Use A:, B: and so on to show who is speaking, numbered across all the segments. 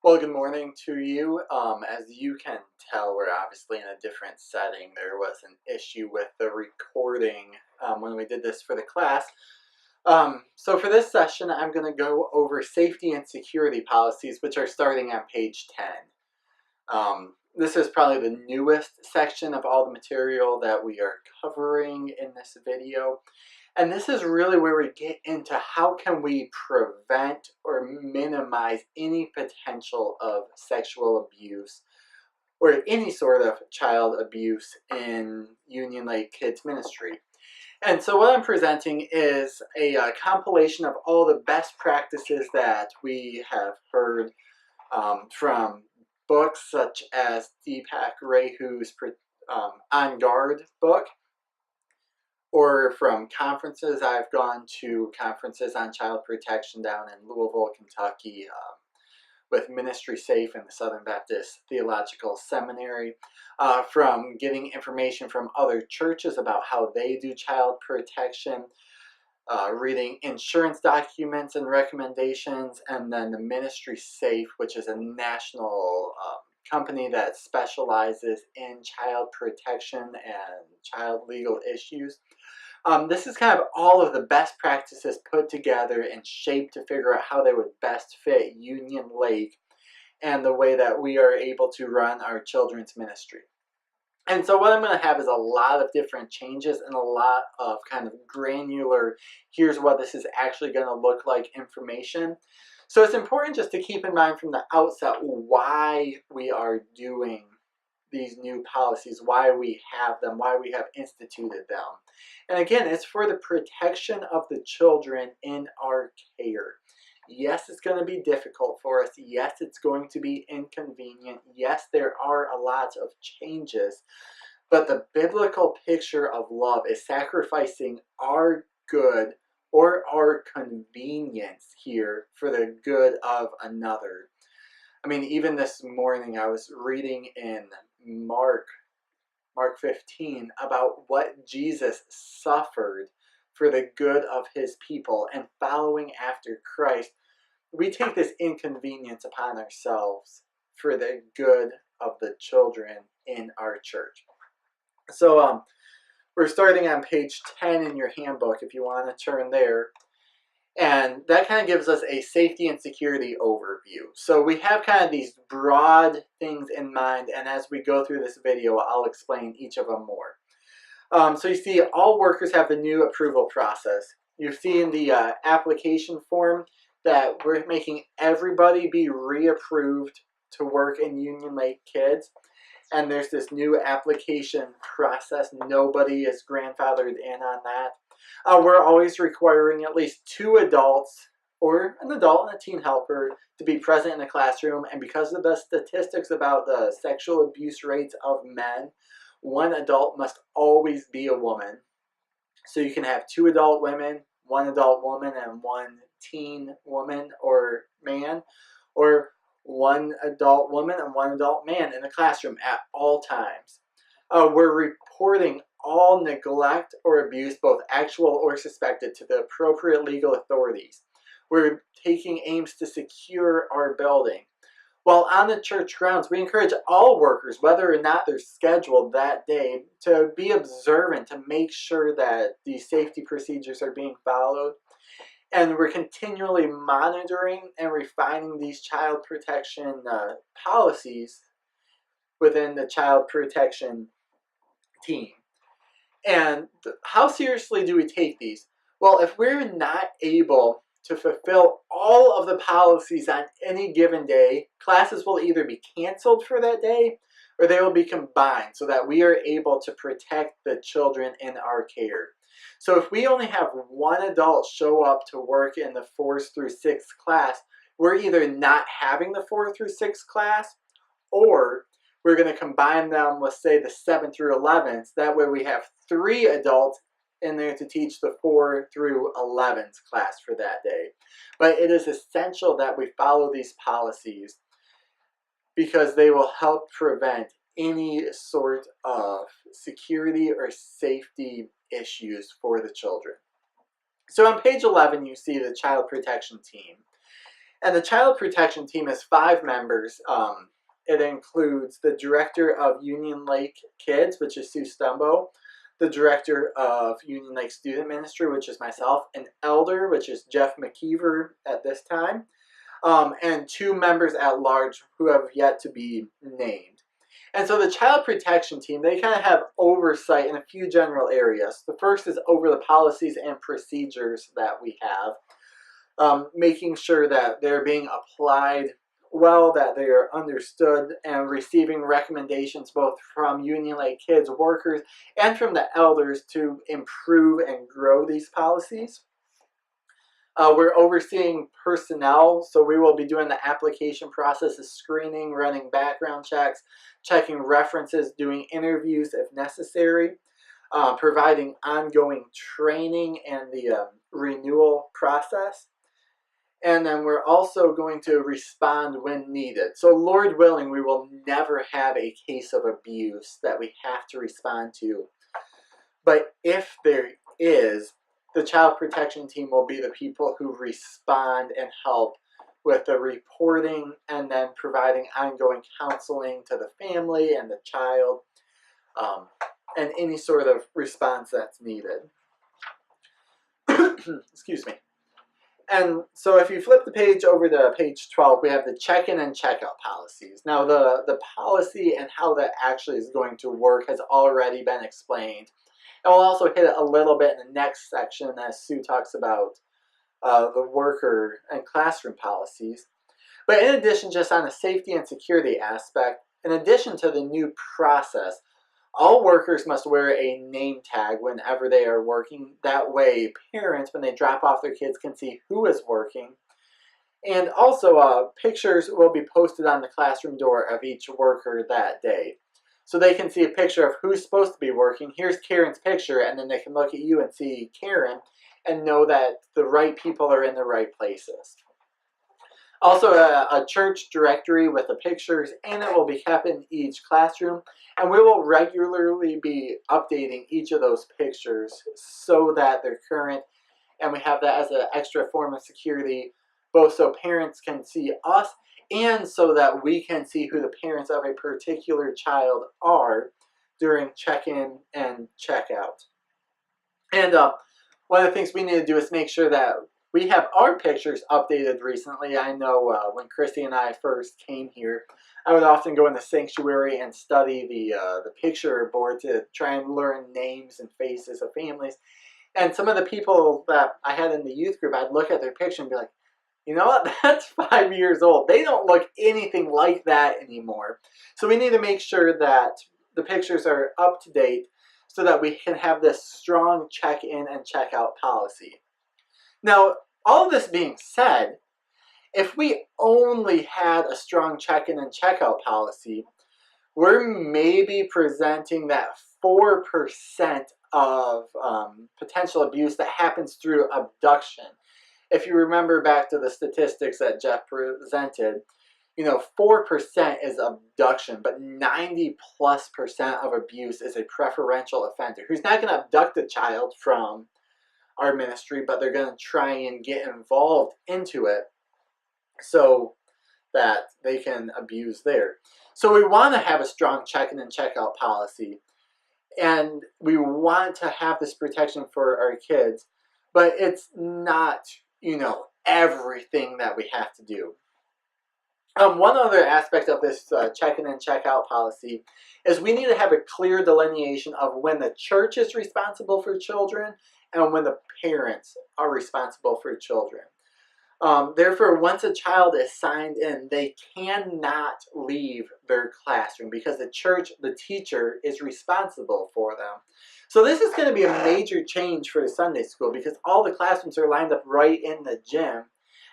A: Well, good morning to you. As you can tell, we're obviously in a different setting. There was an issue with the recording when we did this for the class. So for this session, I'm going to go over safety and security policies, which are starting on page 10. This is probably the newest section of all the material that we are covering in this video. And this is really where we get into how can we prevent or minimize any potential of sexual abuse or any sort of child abuse in Union Lake Kids Ministry. And so what I'm presenting is a compilation of all the best practices that we have heard from books such as Deepak Rehu's On Guard book, or from conferences. I've gone to conferences on child protection down in Louisville, Kentucky, with Ministry Safe and the Southern Baptist Theological Seminary, from getting information from other churches about how they do child protection, reading insurance documents and recommendations, and then the Ministry Safe, which is a national company that specializes in child protection and child legal issues. This is kind of all of the best practices put together and shaped to figure out how they would best fit Union Lake and the way that we are able to run our children's ministry. And so what I'm going to have is a lot of different changes and a lot of kind of granular, here's what this is actually going to look like information. So it's important just to keep in mind from the outset why we are doing these new policies, why we have them, why we have instituted them. And again, it's for the protection of the children in our care. Yes, it's going to be difficult for us. Yes, it's going to be inconvenient. Yes, there are a lot of changes. But the biblical picture of love is sacrificing our good or our convenience here for the good of another. I mean, even this morning I was reading in Mark 15 about what Jesus suffered for the good of his people, and following after Christ, we take this inconvenience upon ourselves for the good of the children in our church. So we're starting on page 10 in your handbook if you want to turn there. And that kind of gives us a safety and security overview. So we have kind of these broad things in mind, and as we go through this video, I'll explain each of them more. So you see all workers have the new approval process. You see in the application form that we're making everybody be reapproved to work in Union Lake Kids. And there's this new application process. Nobody is grandfathered in on that. We're always requiring at least 2 adults, or an adult and a teen helper, to be present in the classroom. And because of the statistics about the sexual abuse rates of men, 1 adult must always be a woman. So you can have 2 adult women, 1 adult woman, and 1 teen woman or man, or 1 adult woman and 1 adult man in the classroom at all times. We're reporting all neglect or abuse, both actual or suspected, to the appropriate legal authorities. We're taking aims to secure our building. While on the church grounds, we encourage all workers, whether or not they're scheduled that day, to be observant, to make sure that these safety procedures are being followed. And we're continually monitoring and refining these child protection policies within the child protection team. And how seriously do we take these? Well, if we're not able to fulfill all of the policies on any given day, classes will either be canceled for that day or they will be combined so that we are able to protect the children in our care. So if we only have 1 adult show up to work in the 4th through 6th class, we're either not having the 4th through 6th class, or we're going to combine them with, say, the 7th through 11th. That way we have 3 adults in there to teach the 4 through 11th class for that day. But it is essential that we follow these policies because they will help prevent any sort of security or safety issues for the children. So on page 11, you see the child protection team. And the child protection team is 5 members. It includes the director of Union Lake Kids, which is Sue Stumbo, the director of Union Lake Student Ministry, which is myself, an elder, which is Jeff McKeever at this time, and 2 members at large who have yet to be named. And so the child protection team, they kind of have oversight in a few general areas. The first is over the policies and procedures that we have, making sure that they're being applied well, that they are understood, and receiving recommendations both from Union Lake Kids workers and from the elders to improve and grow these policies. We're overseeing personnel, so we will be doing the application process of screening, running background checks, checking references, doing interviews if necessary, providing ongoing training and the renewal process. And then we're also going to respond when needed. So Lord willing, we will never have a case of abuse that we have to respond to. But if there is, the child protection team will be the people who respond and help with the reporting and then providing ongoing counseling to the family and the child, and any sort of response that's needed. Excuse me. And so if you flip the page over to page 12, we have the check-in and check-out policies. Now the policy and how that actually is going to work has already been explained. And we'll also hit it a little bit in the next section as Sue talks about the worker and classroom policies. But in addition, just on the safety and security aspect, in addition to the new process, all workers must wear a name tag whenever they are working. That way, parents, when they drop off their kids, can see who is working. And also, pictures will be posted on the classroom door of each worker that day. So they can see a picture of who's supposed to be working. Here's Karen's picture, and then they can look at you and see Karen and know that the right people are in the right places. Also, a church directory with the pictures, and it will be kept in each classroom. And we will regularly be updating each of those pictures so that they're current. And we have that as an extra form of security, both so parents can see us and so that we can see who the parents of a particular child are during check-in and check-out. And one of the things we need to do is make sure that we have our pictures updated recently. I know when Christy and I first came here, I would often go in the sanctuary and study the picture board to try and learn names and faces of families. And some of the people that I had in the youth group, I'd look at their picture and be like, you know what, that's 5 years old. They don't look anything like that anymore. So we need to make sure that the pictures are up to date so that we can have this strong check-in and check-out policy. Now, all of this being said, if we only had a strong check-in and check-out policy, we're maybe presenting that 4% of potential abuse that happens through abduction. If you remember back to the statistics that Jeff presented, 4% is abduction, but 90+% of abuse is a preferential offender who's not going to abduct a child from our ministry, but they're going to try and get involved into it so that they can abuse there. So we want to have a strong check-in and check-out policy, and we want to have this protection for our kids, but it's not, everything that we have to do. One other aspect of this check-in and check-out policy is we need to have a clear delineation of when the church is responsible for children and when the parents are responsible for children. Therefore, once a child is signed in, they cannot leave their classroom because the church, the teacher, is responsible for them. So this is going to be a major change for Sunday school because all the classrooms are lined up right in the gym.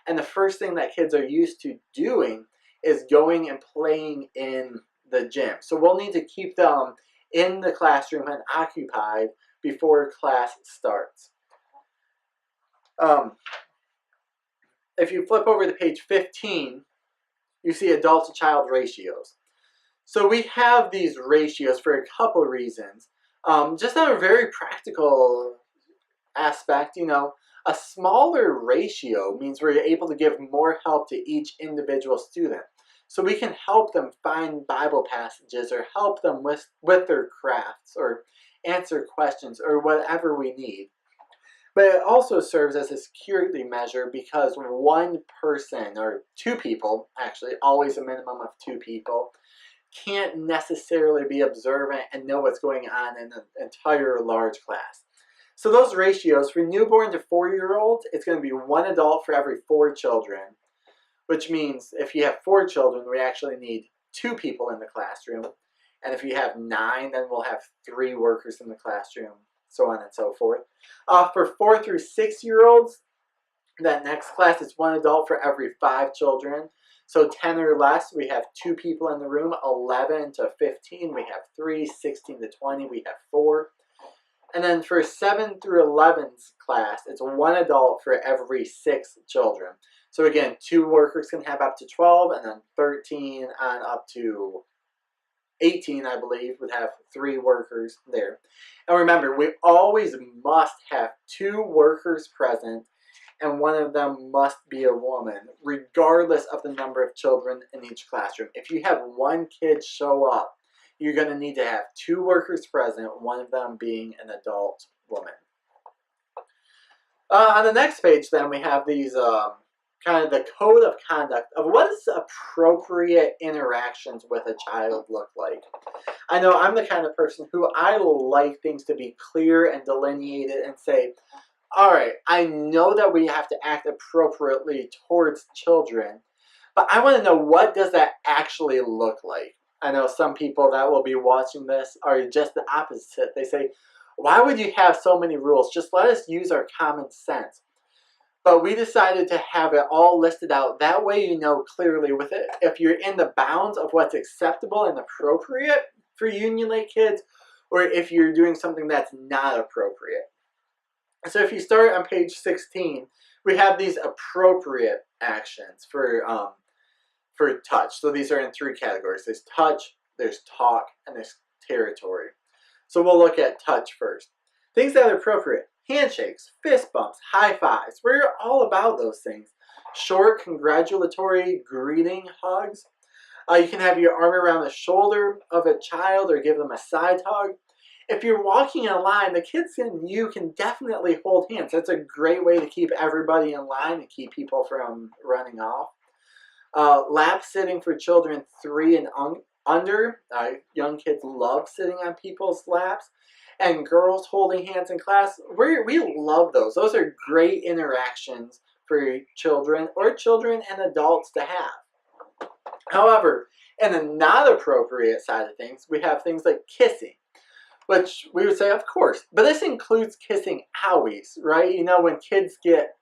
A: And the first thing that kids are used to doing is going and playing in the gym. So we'll need to keep them in the classroom and occupied before class starts. If you flip over to page 15, you see adult to child ratios. So we have these ratios for a couple reasons. Just on a very practical aspect, A smaller ratio means we're able to give more help to each individual student. So we can help them find Bible passages or help them with their crafts or answer questions or whatever we need. But it also serves as a security measure because one person or two people, actually always a minimum of two people, can't necessarily be observant and know what's going on in an entire large class. So those ratios for newborn to 4-year-olds, it's going to be one adult for every 4 children, which means if you have 4 children, we actually need 2 people in the classroom. And if you have 9, then we'll have 3 workers in the classroom, so on and so forth. For 4 through 6-year-olds, that next class is 1 adult for every 5 children. So 10 or less, we have 2 people in the room. 11 to 15, we have 3. 16 to 20, we have 4. And then for 7 through 11's class, it's 1 adult for every 6 children. So again, 2 workers can have up to 12, and then 13 on up to 18, I believe, would have 3 workers there. And remember, we always must have 2 workers present, and one of them must be a woman, regardless of the number of children in each classroom. If you have 1 kid show up, you're going to need to have 2 workers present, one of them being an adult woman. On the next page, then, we have these kind of the code of conduct of what does appropriate interactions with a child look like. I know I'm the kind of person who I like things to be clear and delineated and say, all right, I know that we have to act appropriately towards children, but I want to know, what does that actually look like? I know some people that will be watching this are just the opposite. They say, why would you have so many rules? Just let us use our common sense. But we decided to have it all listed out. That way you know clearly with it if you're in the bounds of what's acceptable and appropriate for Union Lake kids, or if you're doing something that's not appropriate. So if you start on page 16, we have these appropriate actions for touch. So these are in 3 categories. There's touch, there's talk, and there's territory. So we'll look at touch first. Things that are appropriate. Handshakes, fist bumps, high fives. We're all about those things. Short, congratulatory greeting hugs. You can have your arm around the shoulder of a child or give them a side hug. If you're walking in a line, the kids and you can definitely hold hands. That's a great way to keep everybody in line and keep people from running off. Lap sitting for children 3 and under. Young kids love sitting on people's laps. And girls holding hands in class, we love those. Those are great interactions for children or children and adults to have. However, in the not appropriate side of things, we have things like kissing, which we would say, of course. But this includes kissing owies, right? You know, when kids get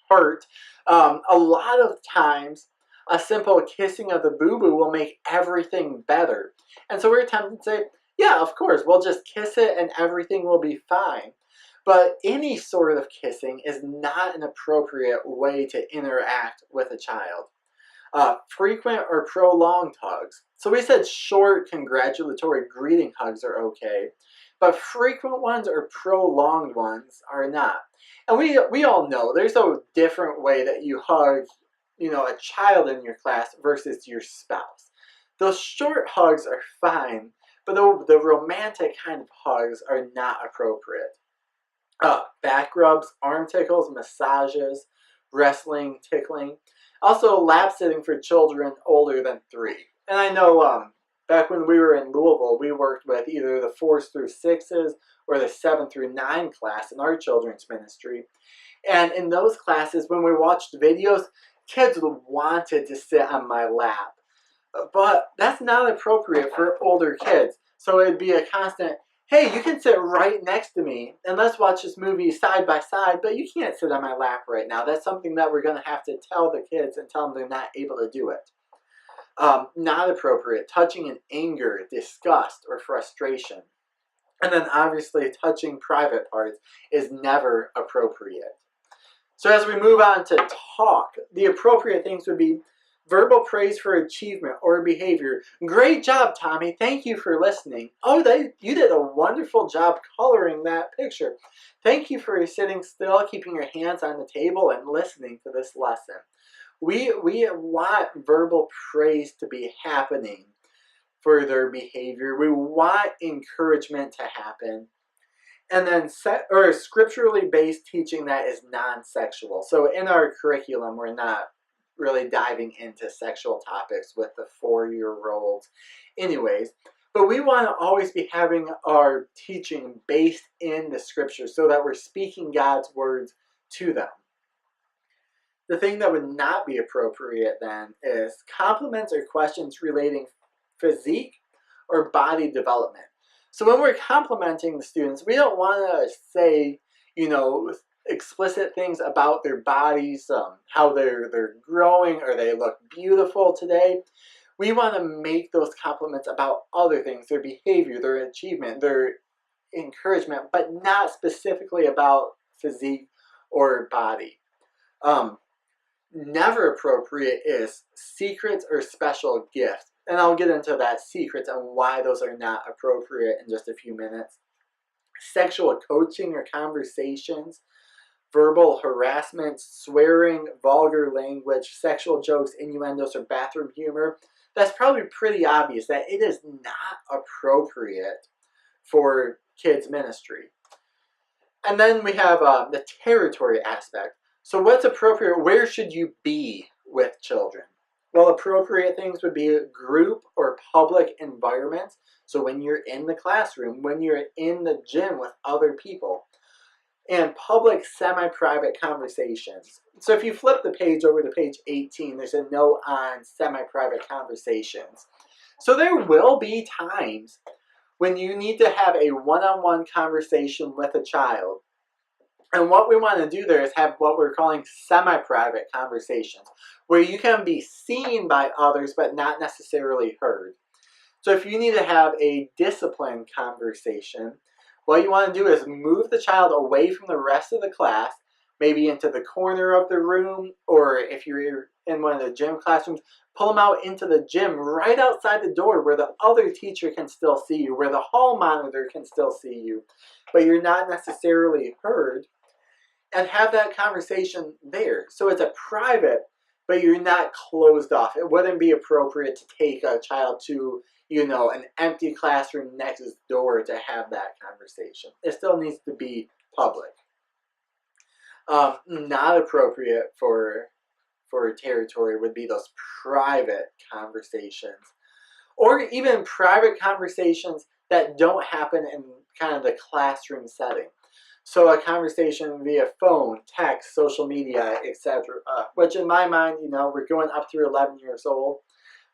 A: hurt, a lot of times a simple kissing of the boo-boo will make everything better. And so we're tempted to say, yeah, of course, we'll just kiss it and everything will be fine. But any sort of kissing is not an appropriate way to interact with a child. Frequent or prolonged hugs. So we said short, congratulatory greeting hugs are okay, but frequent ones or prolonged ones are not. And we all know there's a different way that you hug, you know, a child in your class versus your spouse. Those short hugs are fine, but the romantic kind of hugs are not appropriate. Back rubs, arm tickles, massages, wrestling, tickling. Also, lap sitting for children older than 3. And I know back when we were in Louisville, we worked with either the 4s through 6s or the 7 through 9 class in our children's ministry. And in those classes, when we watched videos, kids wanted to sit on my lap. But that's not appropriate for older kids. So it'd be a constant, hey, you can sit right next to me and let's watch this movie side by side, but you can't sit on my lap right now. That's something that we're going to have to tell the kids and tell them they're not able to do it. Not appropriate. Touching in anger, disgust, or frustration. And then obviously touching private parts is never appropriate. So as we move on to talk, the appropriate things would be Verbal praise for achievement or behavior. Great job, Tommy. Thank you for listening. Oh, you did a wonderful job coloring that picture. Thank you for sitting still, keeping your hands on the table, and listening to this lesson. We want verbal praise to be happening for their behavior. We want encouragement to happen. And then scripturally based teaching that is non-sexual. So in our curriculum, we're not really diving into sexual topics with the 4-year-olds anyways. But we want to always be having our teaching based in the scripture so that we're speaking God's words to them. The thing that would not be appropriate then is compliments or questions relating physique or body development. So when we're complimenting the students, we don't want to say, explicit things about their bodies, how they're growing or they look beautiful today. We want to make those compliments about other things, their behavior, their achievement, their encouragement, but not specifically about physique or body. Never appropriate is secrets or special gifts. And I'll get into that secrets and why those are not appropriate in just a few minutes. Sexual coaching or conversations, verbal harassment, swearing, vulgar language, sexual jokes, innuendos, or bathroom humor. That's probably pretty obvious that it is not appropriate for kids ministry. And then we have the territory aspect. So what's appropriate? Where should you be with children? Well, appropriate things would be group or public environments. So when you're in the classroom, when you're in the gym with other people, and public semi-private conversations. So if you flip the page over to page 18, there's a note on semi-private conversations. So there will be times when you need to have a one-on-one conversation with a child. And what we want to do there is have what we're calling semi-private conversations, where you can be seen by others but not necessarily heard. So if you need to have a discipline conversation, what you want to do is move the child away from the rest of the class, maybe into the corner of the room, or if you're in one of the gym classrooms, pull them out into the gym right outside the door where the other teacher can still see you, where the hall monitor can still see you, but you're not necessarily heard, and have that conversation there. So it's a private, but you're not closed off. It wouldn't be appropriate to take a child to an empty classroom next door to have that conversation. It still needs to be public. Not appropriate for territory would be those private conversations, or even private conversations that don't happen in kind of the classroom setting. So a conversation via phone, text, social media, etc. Which in my mind, we're going up through 11 years old.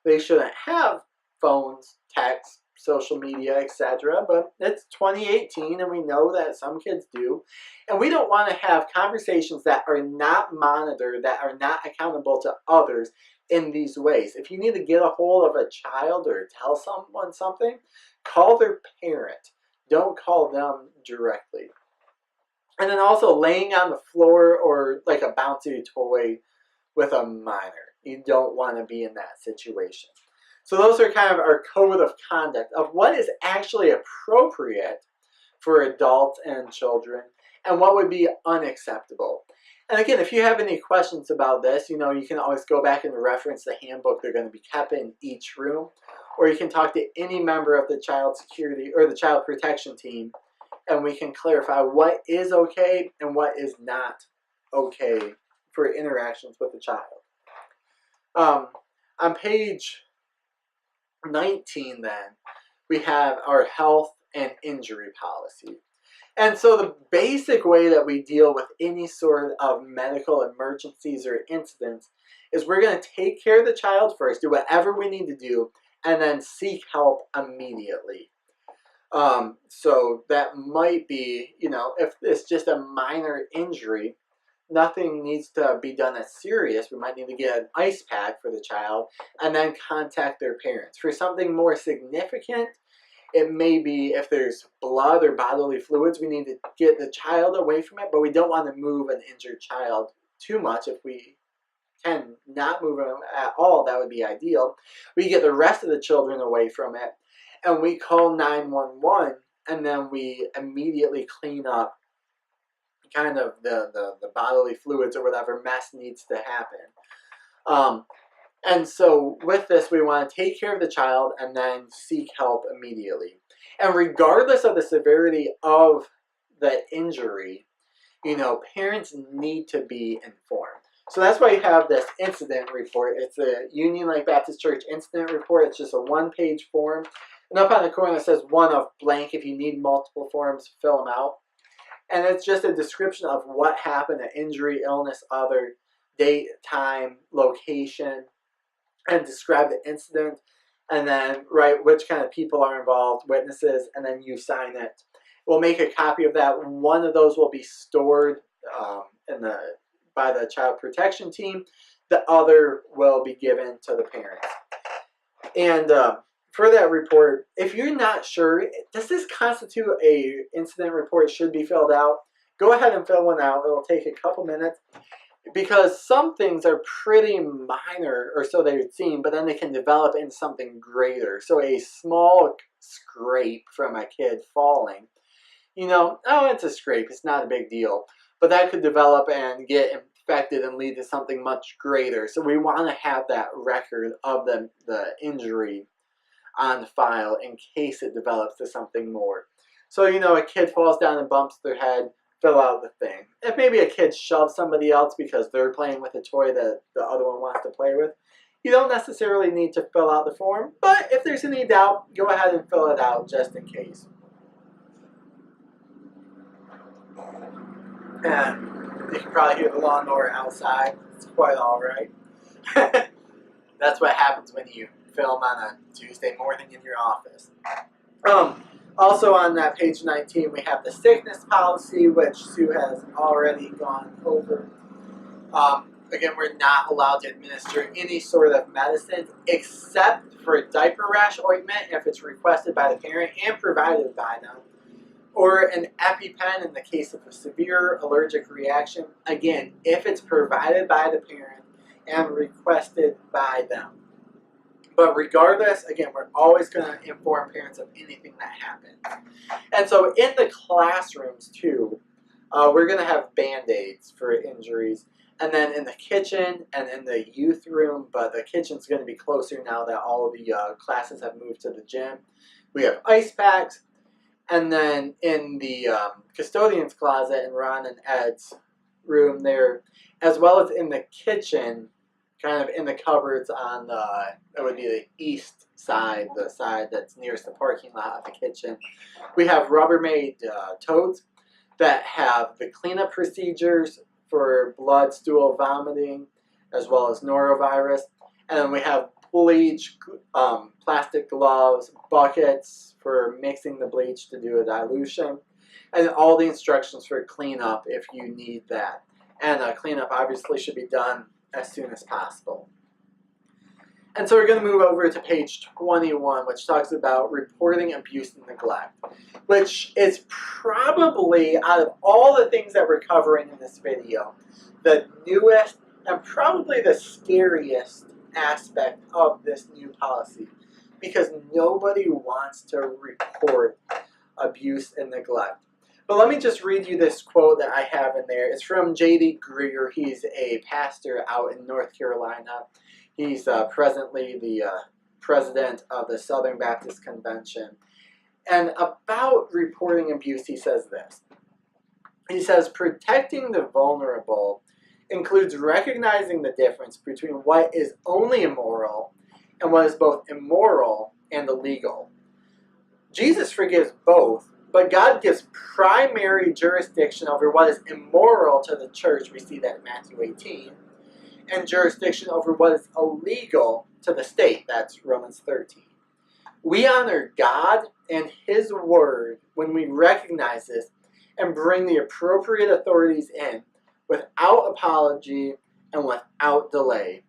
A: They shouldn't have phones, text, social media, etc. But it's 2018 and we know that some kids do. And we don't want to have conversations that are not monitored, that are not accountable to others in these ways. If you need to get a hold of a child or tell someone something, call their parent. Don't call them directly. And then also laying on the floor or like a bouncy toy with a minor. You don't want to be in that situation. So those are kind of our code of conduct of what is actually appropriate for adults and children and what would be unacceptable. And again, if you have any questions about this, you can always go back and reference the handbook. They're going to be kept in each room. Or you can talk to any member of the child security or the child protection team, and we can clarify what is okay and what is not okay for interactions with the child. On page 19 then, we have our health and injury policy. And so the basic way that we deal with any sort of medical emergencies or incidents is we're going to take care of the child first, do whatever we need to do, and then seek help immediately. So that might be, if it's just a minor injury, nothing needs to be done as serious. We might need to get an ice pack for the child and then contact their parents. For something more significant, it may be if there's blood or bodily fluids, we need to get the child away from it, but we don't want to move an injured child too much if we can not move them at all, that would be ideal. We get the rest of the children away from it, and we call 911, and then we immediately clean up kind of the bodily fluids or whatever mess needs to happen. And so with this, we want to take care of the child and then seek help immediately. And regardless of the severity of the injury, parents need to be informed. So that's why you have this incident report. It's a Union Lake Baptist Church incident report. It's just a one-page form. And up on the corner it says one of blank. If you need multiple forms, fill them out. And it's just a description of what happened, an injury, illness, other, date, time, location, and describe the incident. And then write which kind of people are involved, witnesses, and then you sign it. We'll make a copy of that. One of those will be stored by the child protection team. The other will be given to the parents. And for that report, if you're not sure, does this constitute a incident report should be filled out? Go ahead and fill one out. It will take a couple minutes because some things are pretty minor, or so they would seem, but then they can develop into something greater. So a small scrape from a kid falling, it's a scrape, it's not a big deal. But that could develop and get infected and lead to something much greater. So we want to have that record of the injury on file in case it develops to something more. So, a kid falls down and bumps their head, fill out the thing. If maybe a kid shoves somebody else because they're playing with a toy that the other one wants to play with, you don't necessarily need to fill out the form, but if there's any doubt, go ahead and fill it out just in case. And you can probably hear the lawnmower outside. It's quite alright. That's what happens when you film on a Tuesday morning in your office. Also on that page 19, we have the sickness policy, which Sue has already gone over. Again, we're not allowed to administer any sort of medicine except for diaper rash ointment if it's requested by the parent and provided by them, or an EpiPen in the case of a severe allergic reaction, again, if it's provided by the parent and requested by them. But regardless, again, we're always going to inform parents of anything that happens. And so in the classrooms, too, we're going to have Band-Aids for injuries. And then in the kitchen and in the youth room, but the kitchen's going to be closer now that all of the classes have moved to the gym. We have ice packs. And then in the custodian's closet in Ron and Ed's room there, as well as in the kitchen, kind of in the cupboards on that would be the east side, the side that's nearest the parking lot of the kitchen. We have Rubbermaid totes that have the cleanup procedures for blood, stool, vomiting, as well as norovirus. And then we have bleach, plastic gloves, buckets for mixing the bleach to do a dilution, and all the instructions for cleanup if you need that. And cleanup obviously should be done as soon as possible. And so we're going to move over to page 21, which talks about reporting abuse and neglect, which is probably, out of all the things that we're covering in this video, the newest and probably the scariest aspect of this new policy, because nobody wants to report abuse and neglect. But let me just read you this quote that I have in there. It's from J.D. Greer. He's a pastor out in North Carolina. He's presently the president of the Southern Baptist Convention. And about reporting abuse, he says this. He says, protecting the vulnerable includes recognizing the difference between what is only immoral and what is both immoral and illegal. Jesus forgives both, but God gives primary jurisdiction over what is immoral to the church, we see that in Matthew 18, and jurisdiction over what is illegal to the state, that's Romans 13. We honor God and His Word when we recognize this and bring the appropriate authorities in without apology and without delay.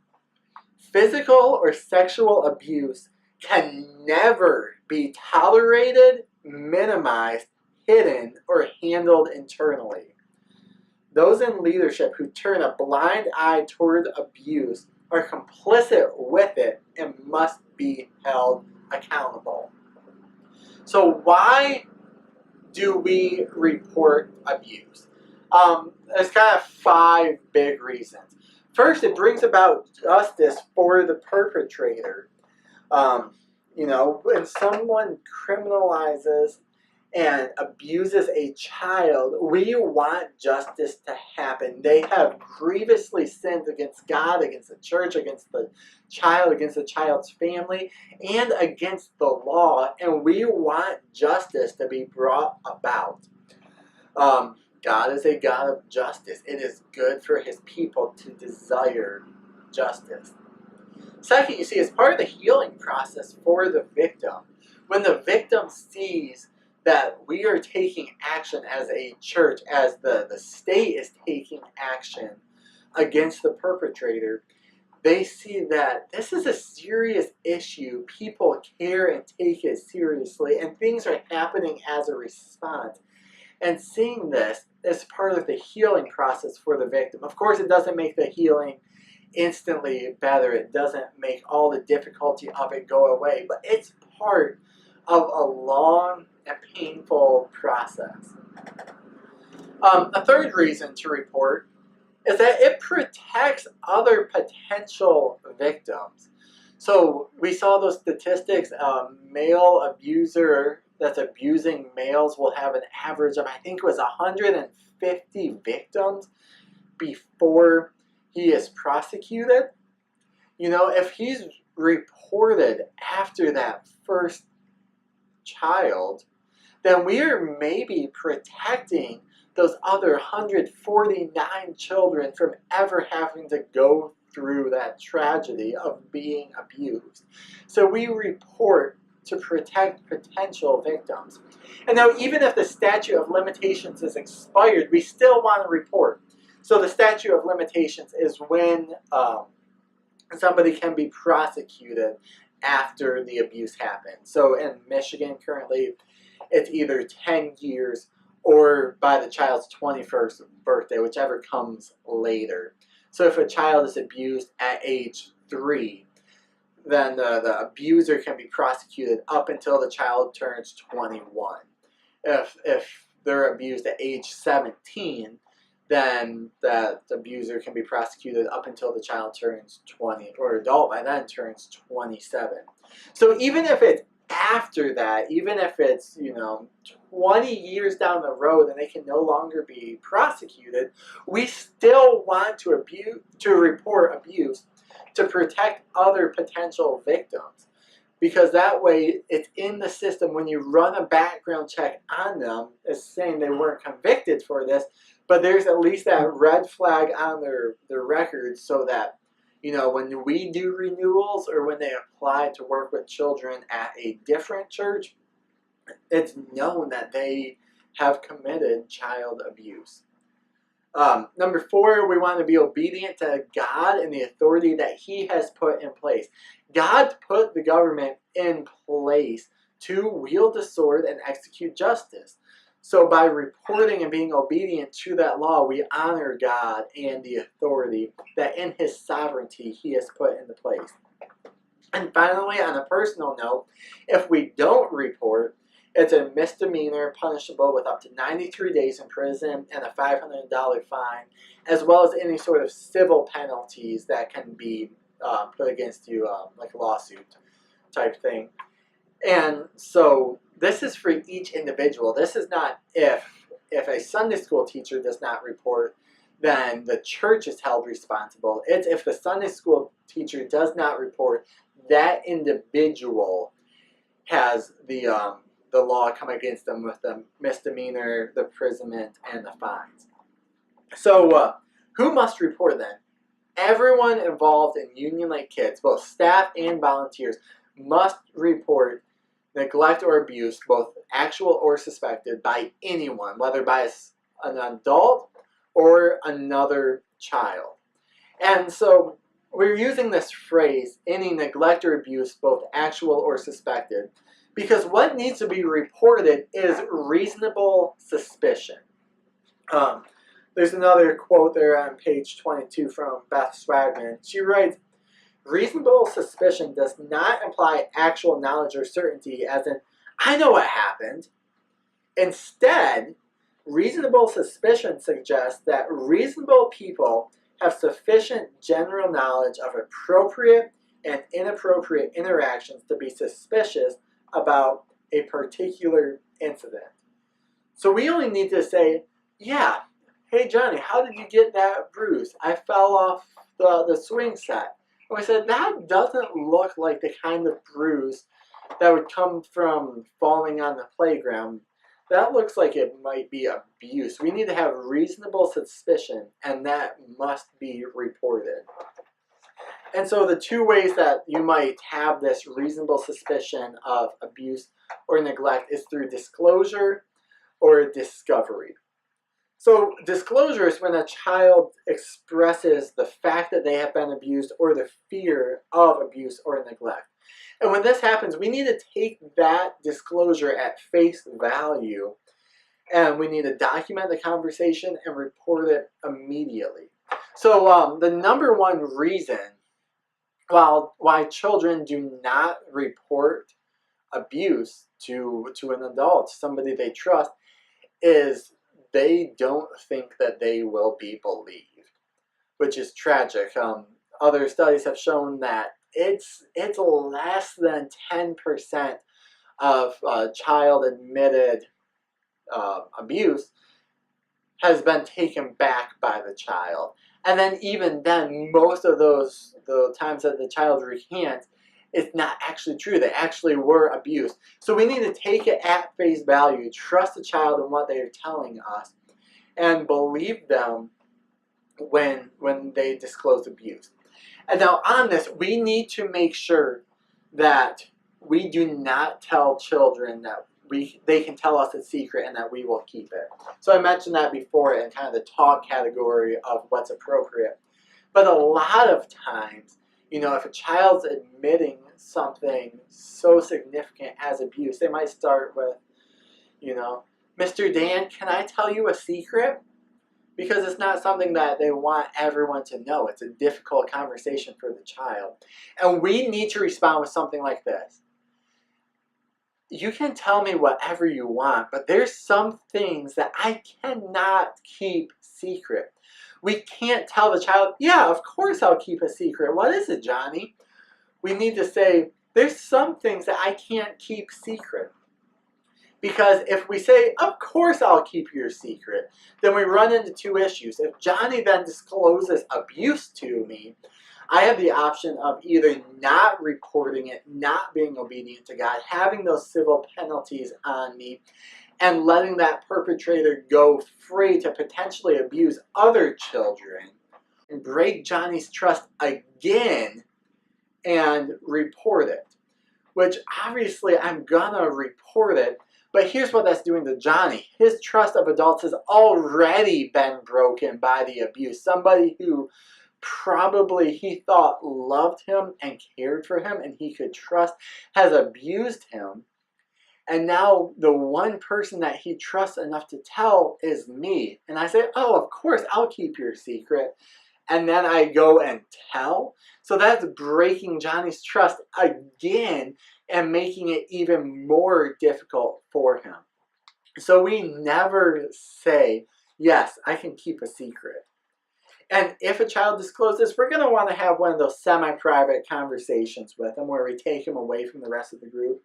A: Physical or sexual abuse can never be tolerated, minimized, hidden, or handled internally. those in leadership who turn a blind eye toward abuse are complicit with it and must be held accountable. So why do we report abuse? There's kind of 5 big reasons. First, it brings about justice for the perpetrator. When someone criminalizes and abuses a child, we want justice to happen. They have grievously sinned against God, against the church, against the child's family, and against the law, and we want justice to be brought about. God is a God of justice. It is good for his people to desire justice. Second, you see, as part of the healing process for the victim, when the victim sees that we are taking action as a church, as the state is taking action against the perpetrator, they see that this is a serious issue. People care and take it seriously, and things are happening as a response. And seeing this is part of the healing process for the victim. Of course, it doesn't make the healing instantly better. It doesn't make all the difficulty of it go away, but it's part of a long and painful process. A third reason to report is that it protects other potential victims. So we saw those statistics, male abuser that's abusing males will have an average of, I think it was 150 victims before he is prosecuted. If he's reported after that first child, then we are maybe protecting those other 149 children from ever having to go through that tragedy of being abused. So we report to protect potential victims. And now, even if the statute of limitations is expired, we still want to report. So the statute of limitations is when somebody can be prosecuted after the abuse happened. So in Michigan currently, it's either 10 years or by the child's 21st birthday, whichever comes later. So if a child is abused at age 3, then the abuser can be prosecuted up until the child turns 21. If they're abused at age 17, then that abuser can be prosecuted up until the child turns 20, or adult by then turns 27. So even if it's after that, even if it's 20 years down the road and they can no longer be prosecuted, we still want to report abuse to protect other potential victims, because that way it's in the system. When you run a background check on them, it's saying they weren't convicted for this, but there's at least that red flag on their records, so that when we do renewals or when they apply to work with children at a different church, it's known that they have committed child abuse. Number 4, we want to be obedient to God and the authority that he has put in place. God put the government in place to wield the sword and execute justice. So by reporting and being obedient to that law, we honor God and the authority that in his sovereignty he has put into place. And finally, on a personal note, if we don't report, it's a misdemeanor punishable with up to 93 days in prison and a $500 fine, as well as any sort of civil penalties that can be put against you, like a lawsuit type thing. And so this is for each individual. This is not if a Sunday school teacher does not report, then the church is held responsible. It's if the Sunday school teacher does not report, that individual has the law come against them with the misdemeanor, the imprisonment, and the fines. So who must report then? Everyone involved in Union Lake Kids, both staff and volunteers, must report neglect or abuse, both actual or suspected, by anyone, whether by an adult or another child. And so we're using this phrase, any neglect or abuse, both actual or suspected, because what needs to be reported is reasonable suspicion. There's another quote there on page 22 from Beth Swagman. She writes, reasonable suspicion does not imply actual knowledge or certainty, as in, I know what happened. Instead, reasonable suspicion suggests that reasonable people have sufficient general knowledge of appropriate and inappropriate interactions to be suspicious about a particular incident. So we only need to say, yeah, hey Johnny, how did you get that bruise? I fell off the swing set. And we said, that doesn't look like the kind of bruise that would come from falling on the playground. That looks like it might be abuse. We need to have reasonable suspicion, and that must be reported. And so the two ways that you might have this reasonable suspicion of abuse or neglect is through disclosure or discovery. So disclosure is when a child expresses the fact that they have been abused or the fear of abuse or neglect. And when this happens, we need to take that disclosure at face value, and we need to document the conversation and report it immediately. So the number one reason why children do not report abuse to an adult, somebody they trust, is they don't think that they will be believed, which is tragic. Other studies have shown that it's less than 10% of child admitted abuse has been taken back by the child. And then even then, most of the times that the child recants, it's not actually true. They actually were abused. So we need to take it at face value, trust the child in what they are telling us, and believe them when they disclose abuse. And now on this, we need to make sure that we do not tell children that they can tell us a secret and that we will keep it. So I mentioned that before in kind of the talk category of what's appropriate. But a lot of times, if a child's admitting something so significant as abuse, they might start with, Mr. Dan, can I tell you a secret? Because it's not something that they want everyone to know. It's a difficult conversation for the child. And we need to respond with something like this. You can tell me whatever you want, but there's some things that I cannot keep secret. We can't tell the child, yeah, of course I'll keep a secret. What is it, Johnny? We need to say, there's some things that I can't keep secret. Because if we say, of course I'll keep your secret, then we run into two issues. If Johnny then discloses abuse to me, I have the option of either not reporting it, not being obedient to God, having those civil penalties on me, and letting that perpetrator go free to potentially abuse other children, and break Johnny's trust again and report it. Which obviously I'm gonna report it, but here's what that's doing to Johnny. His trust of adults has already been broken by the abuse. Somebody who probably he thought loved him and cared for him and he could trust has abused him. And now the one person that he trusts enough to tell is me. And I say, oh, of course, I'll keep your secret. And then I go and tell. So that's breaking Johnny's trust again and making it even more difficult for him. So we never say, yes, I can keep a secret. And if a child discloses, we're going to want to have one of those semi-private conversations with them where we take them away from the rest of the group.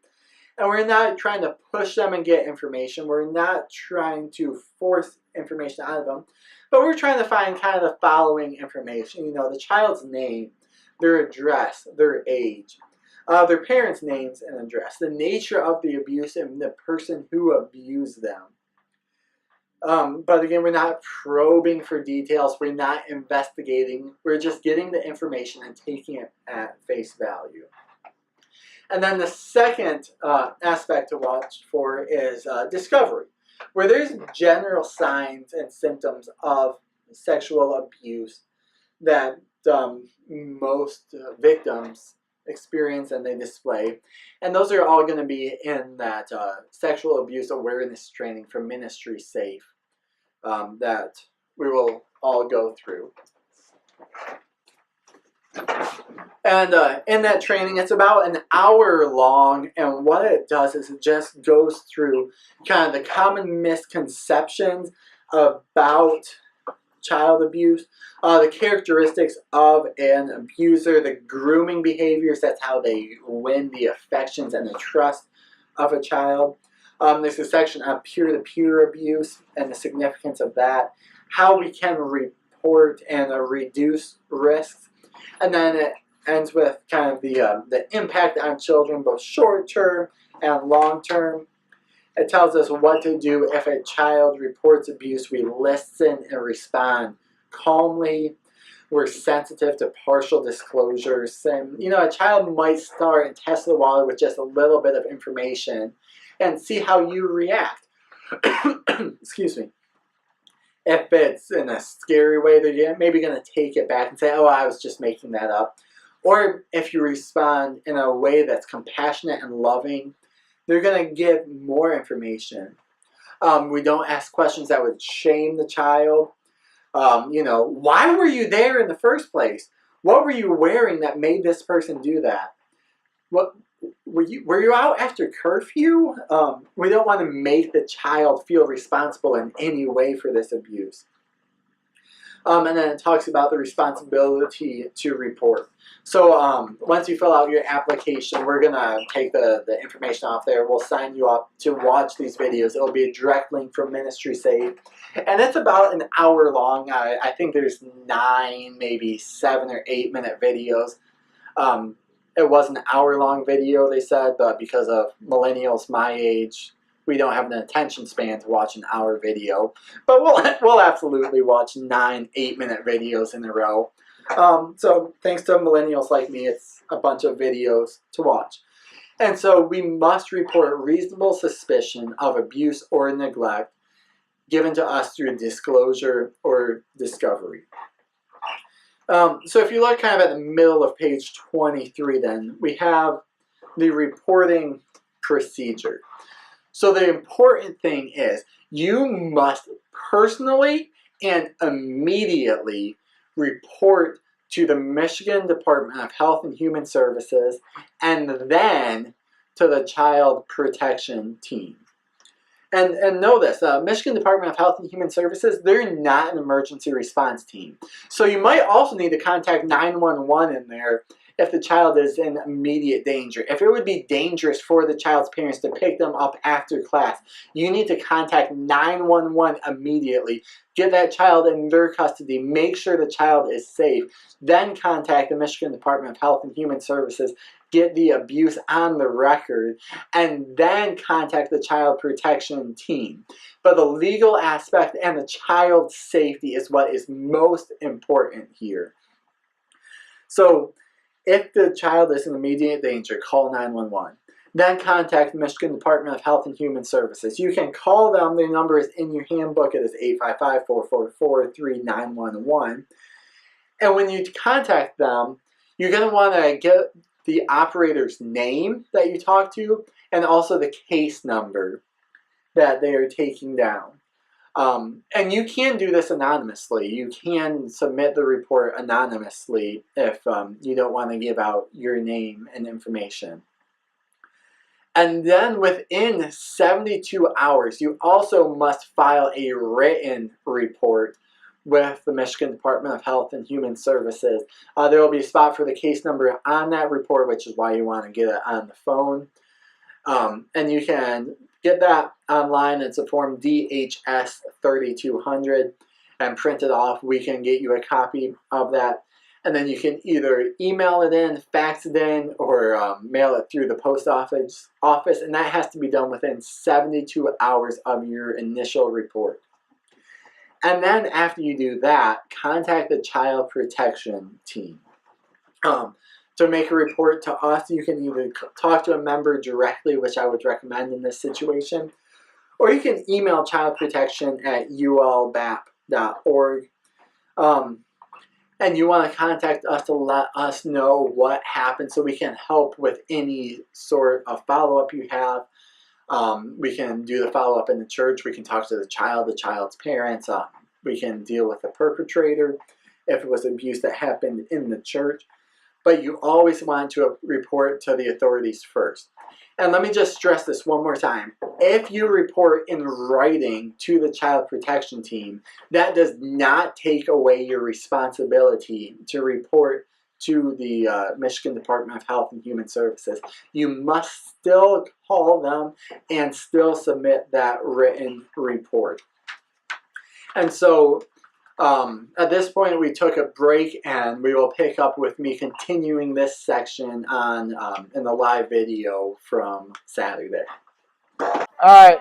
A: And we're not trying to push them and get information. We're not trying to force information out of them. But we're trying to find kind of the following information. The child's name, their address, their age, their parents' names and address, the nature of the abuse and the person who abused them. But again, we're not probing for details. We're not investigating. We're just getting the information and taking it at face value. And then the second aspect to watch for is discovery, where there's general signs and symptoms of sexual abuse that most victims experience and they display. And those are all going to be in that sexual abuse awareness training from Ministry Safe that we will all go through. And in that training, it's about an hour long, and what it does is it just goes through kind of the common misconceptions about child abuse, the characteristics of an abuser, the grooming behaviors, that's how they win the affections and the trust of a child. There's a section on peer-to-peer abuse and the significance of that, how we can report and reduce risks, and then it ends with kind of the impact on children, both short-term and long-term. It tells us what to do if a child reports abuse. We listen and respond calmly. We're sensitive to partial disclosures. And, you know, a child might start and test the water with just a little bit of information and see how you react. Excuse me. If it's in a scary way, they're maybe going to take it back and say, oh, I was just making that up. Or if you respond in a way that's compassionate and loving, they're going to give more information. We don't ask questions that would shame the child. You know, why were you there in the first place? What were you wearing that made this person do that? What were you out after curfew? We don't want to make the child feel responsible in any way for this abuse. And then it talks about the responsibility to report. So once you fill out your application, we're going to take the information off there. We'll sign you up to watch these videos. It'll be a direct link from Ministry Safe. And it's about an hour long. I think there's 9, maybe 7 or 8 minute videos. It was an hour-long video, they said, but because of millennials my age, we don't have an attention span to watch an hour video. But we'll absolutely watch 9 8-minute videos in a row. So thanks to millennials like me, it's a bunch of videos to watch. And so we must report reasonable suspicion of abuse or neglect given to us through disclosure or discovery. So if you look kind of at the middle of page 23 then, we have the reporting procedure. So the important thing is you must personally and immediately report to the Michigan Department of Health and Human Services and then to the Child Protection Team. And know this, Michigan Department of Health and Human Services, they're not an emergency response team. So you might also need to contact 911 in there if the child is in immediate danger. If it would be dangerous for the child's parents to pick them up after class, you need to contact 911 immediately. Get that child in their custody. Make sure the child is safe. Then contact the Michigan Department of Health and Human Services. Get the abuse on the record, and then contact the Child Protection Team. But the legal aspect and the child's safety is what is most important here. So, if the child is in immediate danger, call 911. Then contact the Michigan Department of Health and Human Services. You can call them. Their number is in your handbook. It is 855-444-3911. And when you contact them, you're going to want to get the operator's name that you talk to and also the case number that they are taking down. And you can do this anonymously. You can submit the report anonymously if you don't want to give out your name and information. And then within 72 hours, you also must file a written report with the Michigan Department of Health and Human Services. There will be a spot for the case number on that report, which is why you want to get it on the phone. And you can get that online. It's a form DHS 3200 and print it off. We can get you a copy of that. And then you can either email it in, fax it in, or mail it through the post office. And that has to be done within 72 hours of your initial report. And then after you do that, contact the Child Protection Team. To make a report to us, you can either talk to a member directly, which I would recommend in this situation, or you can email childprotection@ulbap.org. And you want to contact us to let us know what happened so we can help with any sort of follow-up you have. We can do the follow-up in the church. We can talk to the child's parents. we can deal with the perpetrator if it was abuse that happened in the church. But you always want to report to the authorities first. And let me just stress this one more time. If you report in writing to the child protection team, that does not take away your responsibility to report to the Michigan Department of Health and Human Services. You must still call them and still submit that written report. And so at this point, we took a break, and we will pick up with me continuing this section on in the live video from Saturday.
B: All right.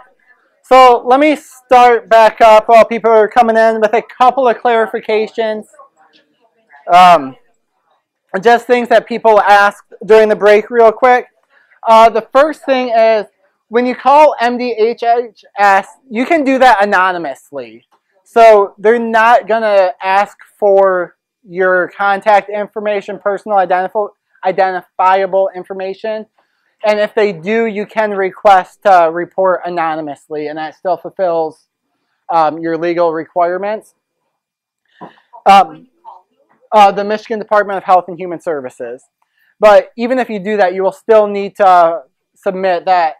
B: So let me start back up while people are coming in with a couple of clarifications. Just things that people asked during the break real quick. The first thing is, when you call MDHHS, you can do that anonymously. So they're not going to ask for your contact information, personal identifiable information. And if they do, you can request to report anonymously, and that still fulfills your legal requirements. The Michigan Department of Health and Human Services. But even if you do that, you will still need to submit that,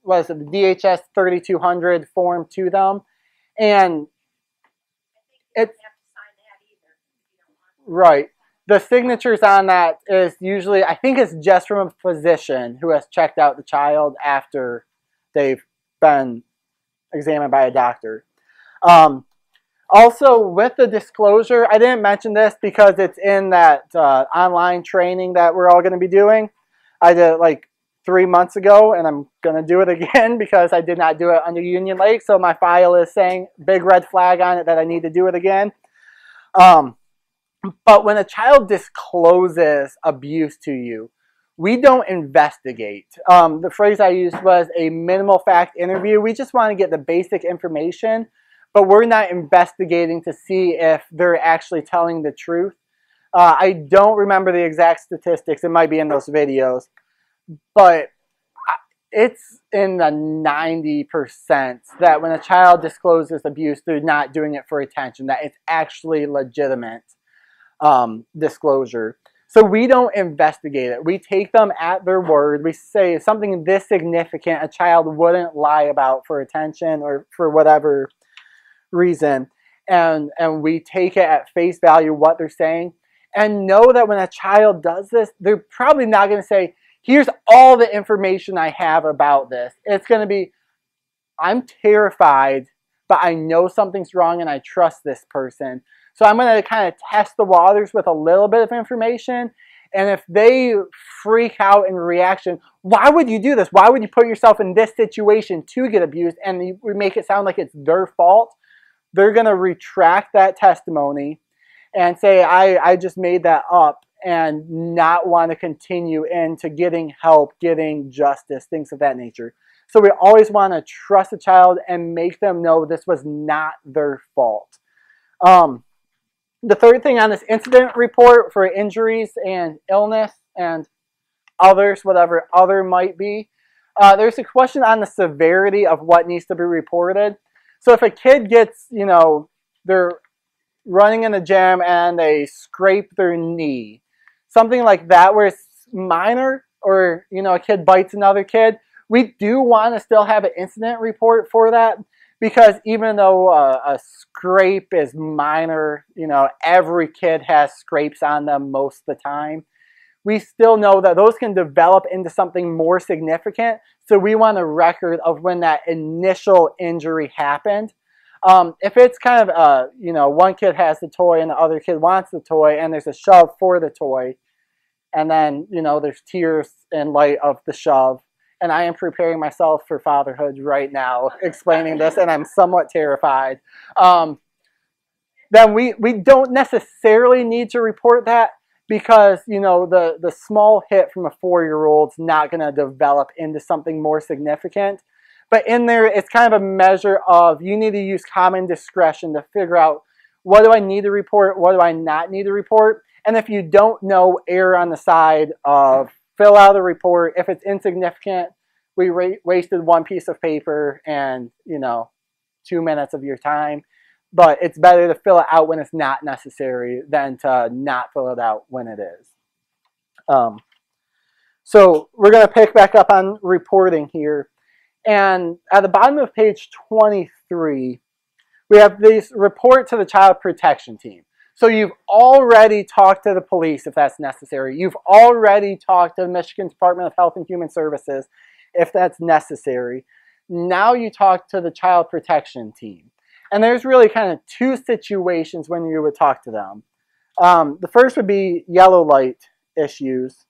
B: what is it, the DHS 3200 form to them. And it's right. The signatures on that is usually, I think it's just from a physician who has checked out the child after they've been examined by a doctor. Also, with the disclosure, I didn't mention this because it's in that online training that we're all going to be doing. I did it like 3 months ago, and I'm going to do it again because I did not do it under Union Lake. So my file is saying, big red flag on it, that I need to do it again. But when a child discloses abuse to you, we don't investigate. The phrase I used was a minimal fact interview. We just want to get the basic information, but we're not investigating to see if they're actually telling the truth. I don't remember the exact statistics. It might be in those videos. But it's in the 90% that when a child discloses abuse, they're not doing it for attention, that it's actually legitimate disclosure. So we don't investigate it. We take them at their word. We say something this significant a child wouldn't lie about for attention or for whatever reason. And we take it at face value, what they're saying. And know that when a child does this, they're probably not going to say, here's all the information I have about this. It's going to be, I'm terrified, but I know something's wrong and I trust this person. So I'm going to kind of test the waters with a little bit of information. And if they freak out in reaction, why would you do this? Why would you put yourself in this situation to get abused? And we make it sound like it's their fault. They're going to retract that testimony and say, I just made that up, and not want to continue into getting help, getting justice, things of that nature. So we always want to trust the child and make them know this was not their fault. The third thing on this incident report for injuries and illness and others, whatever other might be, there's a question on the severity of what needs to be reported. So if a kid gets, they're running in the gym and they scrape their knee, something like that where it's minor, or, a kid bites another kid, we do want to still have an incident report for that, because even though a scrape is minor, every kid has scrapes on them most of the time, we still know that those can develop into something more significant. So we want a record of when that initial injury happened. If it's kind of, one kid has the toy and the other kid wants the toy, and there's a shove for the toy, and then, there's tears in light of the shove, and I am preparing myself for fatherhood right now, explaining this, and I'm somewhat terrified, then we don't necessarily need to report that, because, the small hit from a 4-year-old's not going to develop into something more significant. But in there, it's kind of a measure of, you need to use common discretion to figure out, what do I need to report, what do I not need to report? And if you don't know, err on the side of fill out a report. If it's insignificant, we wasted one piece of paper and, 2 minutes of your time. but it's better to fill it out when it's not necessary than to not fill it out when it is. So we're going to pick back up on reporting here. And at the bottom of page 23, we have this report to the child protection team. So you've already talked to the police if that's necessary. You've already talked to the Michigan Department of Health and Human Services if that's necessary. Now you talk to the child protection team. And there's really kind of two situations when you would talk to them. The first would be yellow light issues.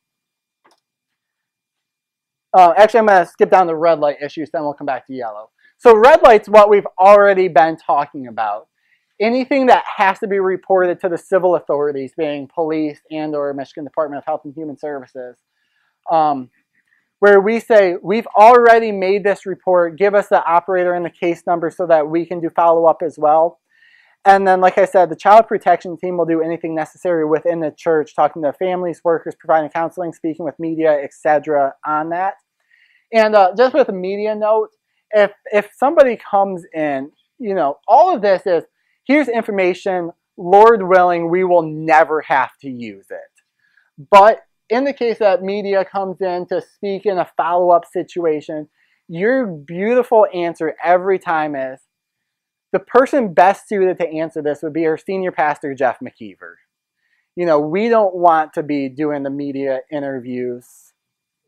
B: Actually, I'm going to skip down to red light issues, then we'll come back to yellow. So red light's what we've already been talking about. Anything that has to be reported to the civil authorities, being police and or Michigan Department of Health and Human Services, where we say, we've already made this report, give us the operator and the case number so that we can do follow-up as well. And then, like I said, the child protection team will do anything necessary within the church, talking to families, workers, providing counseling, speaking with media, etc. on that. And just with a media note, if somebody comes in, all of this is, here's information, Lord willing, we will never have to use it. But in the case that media comes in to speak in a follow-up situation, your beautiful answer every time is, the person best suited to answer this would be our senior pastor, Jeff McKeever. We don't want to be doing the media interviews.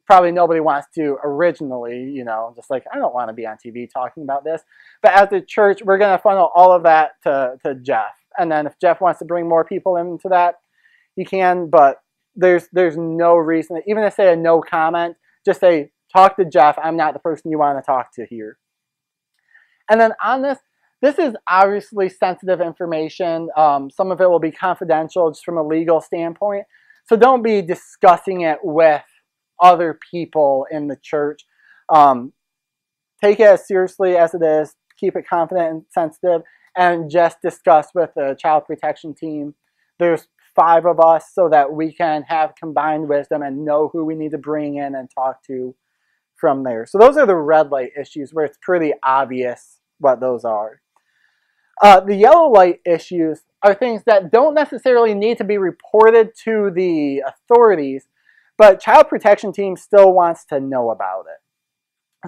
B: Probably nobody wants to originally, just like, I don't want to be on TV talking about this. But as a church, we're going to funnel all of that to Jeff. And then if Jeff wants to bring more people into that, he can. But there's no reason, even to say a no comment, just say, talk to Jeff. I'm not the person you want to talk to here. And then on this is obviously sensitive information. Some of it will be confidential just from a legal standpoint. So don't be discussing it with other people in the church. Take it as seriously as it is. Keep it confident and sensitive. And just discuss with the child protection team. There's 5 of us so that we can have combined wisdom and know who we need to bring in and talk to from there. So those are the red light issues where it's pretty obvious what those are. The yellow light issues are things that don't necessarily need to be reported to the authorities, but child protection team still wants to know about it.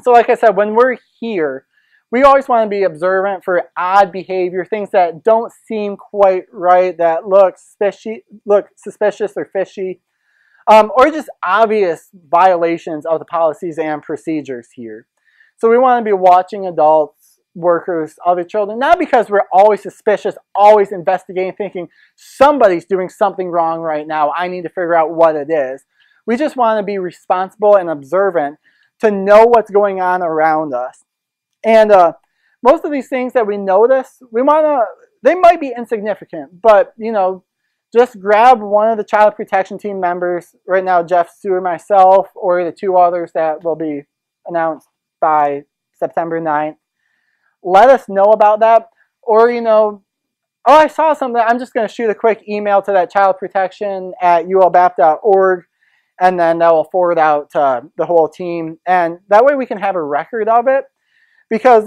B: So like I said, when we're here, we always want to be observant for odd behavior, things that don't seem quite right, that look suspicious or fishy, or just obvious violations of the policies and procedures here. So we want to be watching adults, workers, other children, not because we're always suspicious, always investigating, thinking somebody's doing something wrong right now, I need to figure out what it is. We just want to be responsible and observant to know what's going on around us. And most of these things that we notice, they might be insignificant, but, just grab one of the child protection team members, right now Jeff, Sue, or myself, or the 2 others that will be announced by September 9th. Let us know about that. Or, oh, I saw something, I'm just going to shoot a quick email to that childprotection@ulbap.org, and then that will forward out to the whole team. And that way we can have a record of it. Because,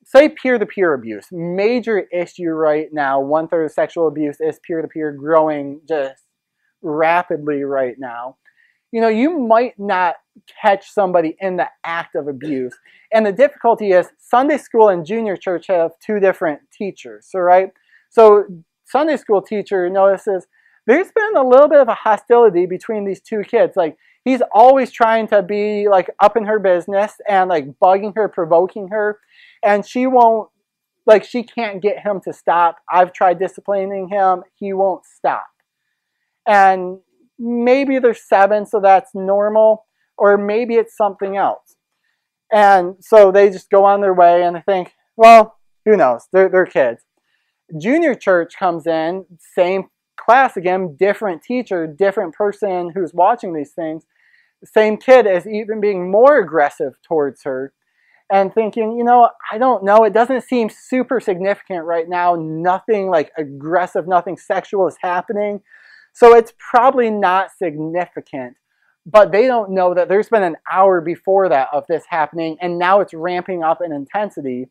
B: say peer-to-peer abuse, major issue right now, 1/3 of sexual abuse is peer-to-peer, growing just rapidly right now. You might not catch somebody in the act of abuse. And the difficulty is Sunday school and junior church have 2 different teachers, right? So Sunday school teacher notices there's been a little bit of a hostility between these 2 kids. He's always trying to be up in her business and bugging her, provoking her. And she won't, she can't get him to stop. I've tried disciplining him. He won't stop. And maybe they're 7, so that's normal. Or maybe it's something else. And so they just go on their way and they think, well, who knows? They're kids. Junior church comes in, same class again, different teacher, different person who's watching these things. The same kid is even being more aggressive towards her. And thinking, I don't know, it doesn't seem super significant right now. Nothing aggressive, nothing sexual is happening. So it's probably not significant. But they don't know that there's been an hour before that of this happening, and now it's ramping up in intensity.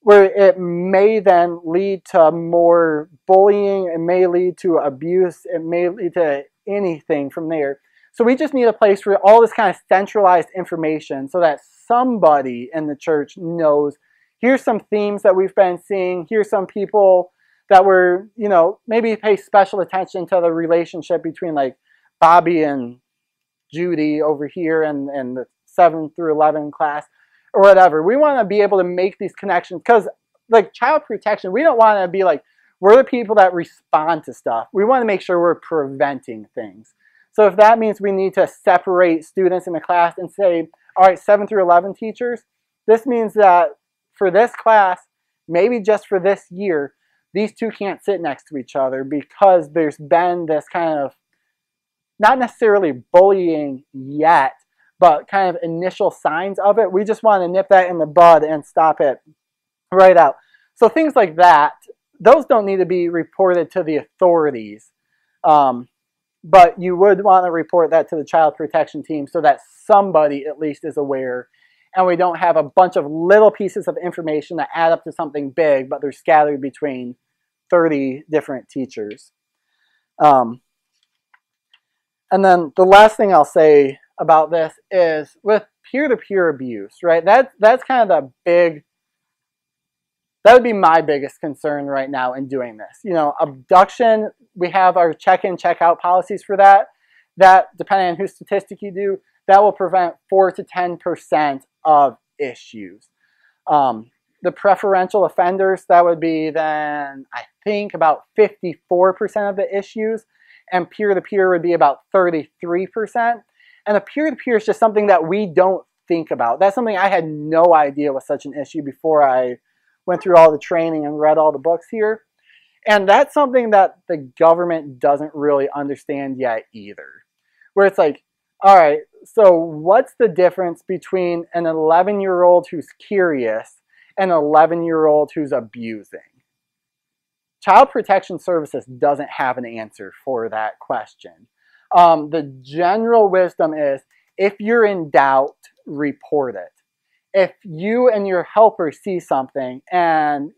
B: where it may then lead to more bullying, it may lead to abuse, it may lead to anything from there. So we just need a place for all this kind of centralized information so that somebody in the church knows, here's some themes that we've been seeing, here's some people that were, maybe pay special attention to the relationship between like Bobby and Judy over here and the 7 through 11 class or whatever. We want to be able to make these connections because like child protection, we don't want to be like, we're the people that respond to stuff. We want to make sure we're preventing things. So if that means we need to separate students in the class and say, all right, 7 through 11 teachers, this means that for this class, maybe just for this year, these two can't sit next to each other because there's been this kind of, not necessarily bullying yet, but kind of initial signs of it. We just want to nip that in the bud and stop it right out. So things like that, those don't need to be reported to the authorities. But you would want to report that to the child protection team so that somebody at least is aware and we don't have a bunch of little pieces of information that add up to something big, but they're scattered between 30 different teachers. And then the last thing I'll say about this is with peer-to-peer abuse, right? That's kind of the big, that would be my biggest concern right now in doing this. Abduction, we have our check-in, check-out policies for that. That, depending on whose statistic you do, that will prevent 4 to 10% of issues. The preferential offenders, that would be then, I think, about 54% of the issues. And peer-to-peer would be about 33%. And the peer-to-peer is just something that we don't think about. That's something I had no idea was such an issue before I went through all the training and read all the books here. And that's something that the government doesn't really understand yet either. Where it's like, all right, so what's the difference between an 11-year-old who's curious and an 11-year-old who's abusing? Child Protection Services doesn't have an answer for that question. The general wisdom is, if you're in doubt, report it. If you and your helper see something and,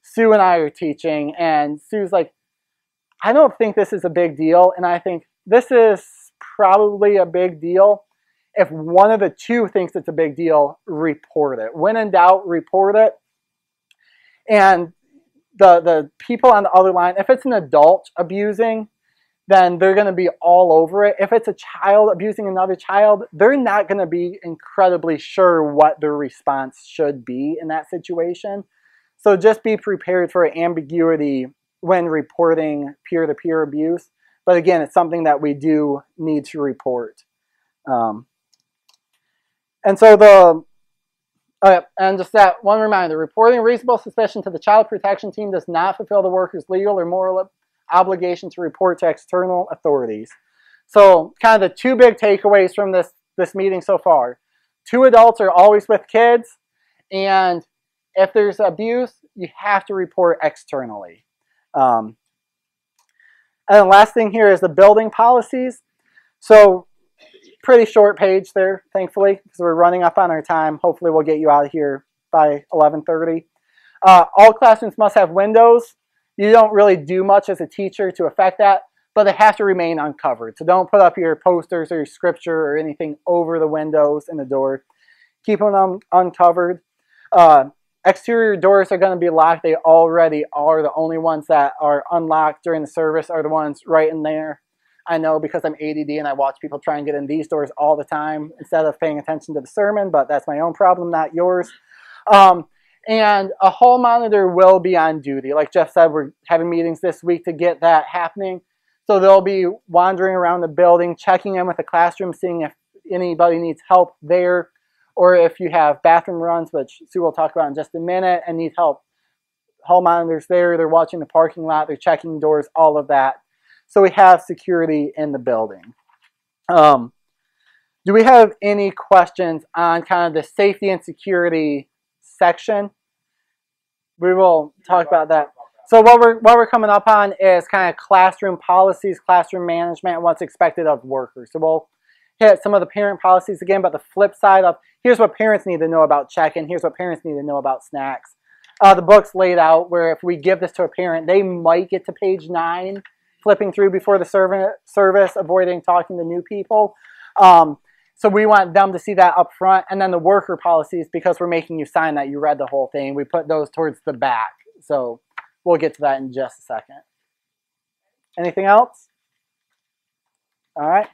B: Sue and I are teaching and Sue's like, I don't think this is a big deal, and I think this is probably a big deal. If one of the two thinks it's a big deal, report it. When in doubt, report it. And the people on the other line, if it's an adult abusing, then they're going to be all over it. If it's a child abusing another child, they're not going to be incredibly sure what their response should be in that situation. So just be prepared for ambiguity when reporting peer-to-peer abuse. But again, it's something that we do need to report. And so and just that one reminder, reporting reasonable suspicion to the child protection team does not fulfill the worker's legal or moral obligation to report to external authorities. So kind of the two big takeaways from this meeting so far. 2 adults are always with kids, and if there's abuse, you have to report externally. And the last thing here is the building policies. So pretty short page there, thankfully, because we're running up on our time. Hopefully we'll get you out of here by 11:30. All classrooms must have windows. You don't really do much as a teacher to affect that, but they have to remain uncovered. So don't put up your posters or your scripture or anything over the windows and the door. Keep them uncovered. Exterior doors are going to be locked. They already are. The only ones that are unlocked during the service are the ones right in there. I know because I'm ADD and I watch people try and get in these doors all the time instead of paying attention to the sermon, but that's my own problem, not yours. And a hall monitor will be on duty. Like Jeff said, we're having meetings this week to get that happening. So they'll be wandering around the building, checking in with the classroom, seeing if anybody needs help there, or if you have bathroom runs, which Sue will talk about in just a minute, and need help. Hall monitors there, they're watching the parking lot, they're checking doors, all of that. So we have security in the building. Do we have any questions on kind of the safety and security section? We will talk about that. So what we're coming up on is kind of classroom policies, classroom management, and what's expected of workers. So we'll hit some of the parent policies again, but the flip side of here's what parents need to know about check-in, here's what parents need to know about snacks. The book's laid out where if we give this to a parent, they might get to page 9, flipping through before the service, avoiding talking to new people. So we want them to see that up front. And then the worker policies, because we're making you sign that you read the whole thing, we put those towards the back. So we'll get to that in just a second. Anything else? All right.